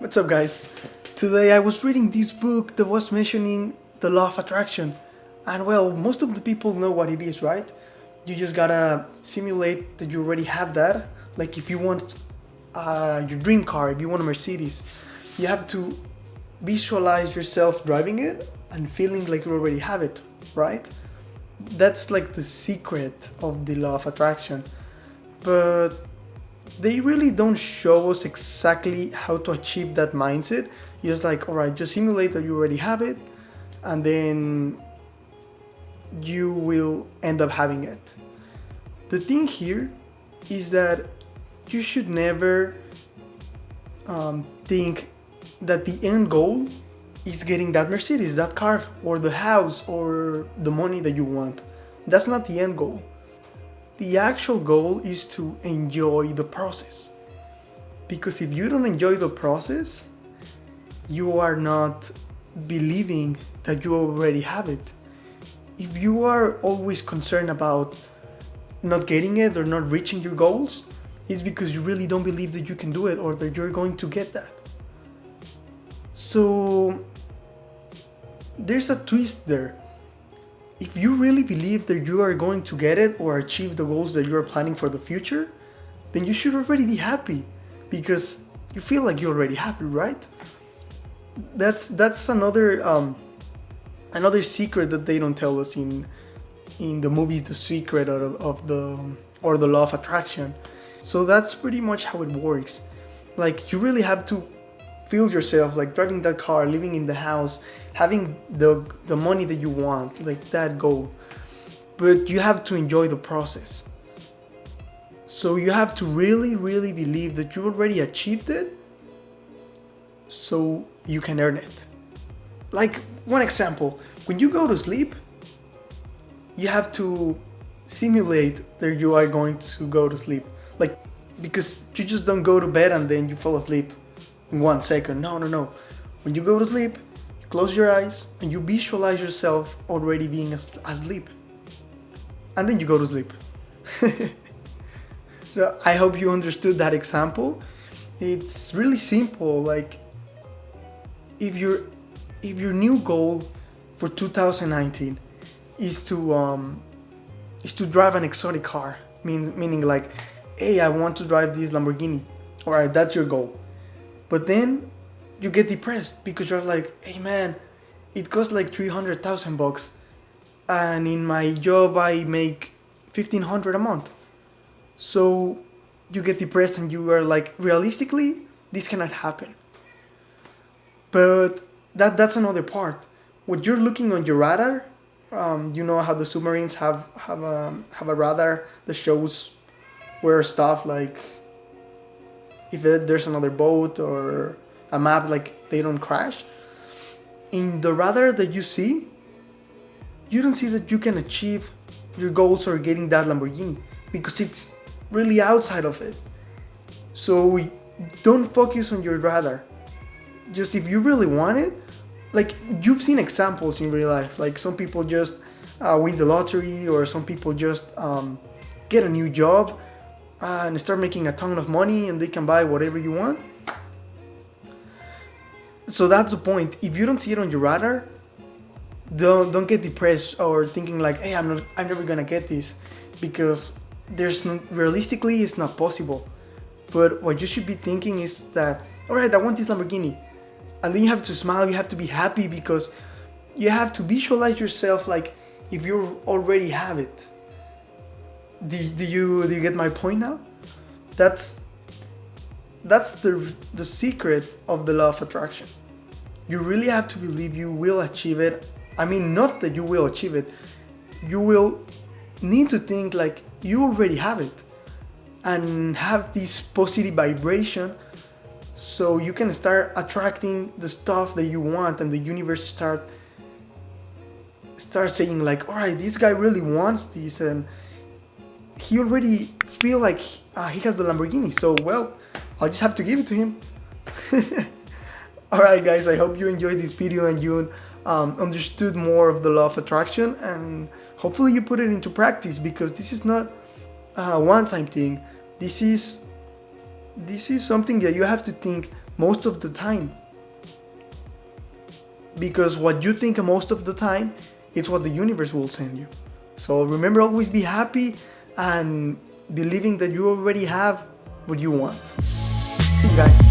What's up, guys? Today I was reading this book that was mentioning the law of attraction, and well, most of the people know what it is, right? You just gotta simulate that you already have that. Like if you want your dream car, if you want a Mercedes, you have to visualize yourself driving it and feeling like you already have it, right? That's like the secret of the law of attraction. But they really don't show us exactly how to achieve that mindset. Just like, all right, just simulate that you already have it, and then you will end up having it. The thing here is that you should never think that the end goal is getting that Mercedes, that car, or the house, or the money that you want. That's not the end goal. The actual goal is to enjoy the process. Because if you don't enjoy the process, you are not believing that you already have it. If you are always concerned about not getting it or not reaching your goals, it's because you really don't believe that you can do it or that you're going to get that. So there's a twist there. If you really believe that you are going to get it or achieve the goals that you are planning for the future, then you should already be happy because you feel like you're already happy, right? That's another secret that they don't tell us in the movies, The Secret of the Law of Attraction. So that's pretty much how it works. Like you really have to feel yourself like driving that car, living in the house, having the money that you want, like that goal. But you have to enjoy the process. So you have to really, really believe that you already achieved it so you can earn it. Like one example, when you go to sleep, you have to simulate that you are going to go to sleep. Like, because you just don't go to bed and then you fall asleep in 1 second. No. When you go to sleep, you close your eyes and you visualize yourself already being asleep. And then you go to sleep. So I hope you understood that example. It's really simple. Like if your new goal for 2019 is to drive an exotic car, meaning like, hey, I want to drive this Lamborghini. All right, that's your goal. But then you get depressed because you're like, hey man, it costs like $300,000, and in my job I make $1,500 a month. So you get depressed and you are like, realistically, this cannot happen. But that's another part. When you're looking on your radar, you know how the submarines have a radar that shows where stuff like if there's another boat or a map, like they don't crash. In the radar that you see, you don't see that you can achieve your goals or getting that Lamborghini because it's really outside of it. So don't focus on your radar. Just if you really want it, like you've seen examples in real life, like some people just win the lottery, or some people just get a new job and start making a ton of money and they can buy whatever you want. So that's the point. If you don't see it on your radar, don't get depressed or thinking like, hey, I'm never gonna get this, because realistically it's not possible. But what you should be thinking is that, all right, I want this Lamborghini. And then you have to smile, you have to be happy because you have to visualize yourself like if you already have it. Do you get my point now? That's the secret of the law of attraction. You really have to believe you will achieve it. I mean, not that you will achieve it. You will need to think like you already have it and have this positive vibration, so you can start attracting the stuff that you want, and the universe start saying like, all right, this guy really wants this, and he already feel like he has the Lamborghini, so well, I'll just have to give it to him. Alright guys, I hope you enjoyed this video and you understood more of the law of attraction, and hopefully you put it into practice, because this is not a one-time thing. This is something that you have to think most of the time. Because what you think most of the time, it's what the universe will send you. So remember, always be happy and believing that you already have what you want. See you guys.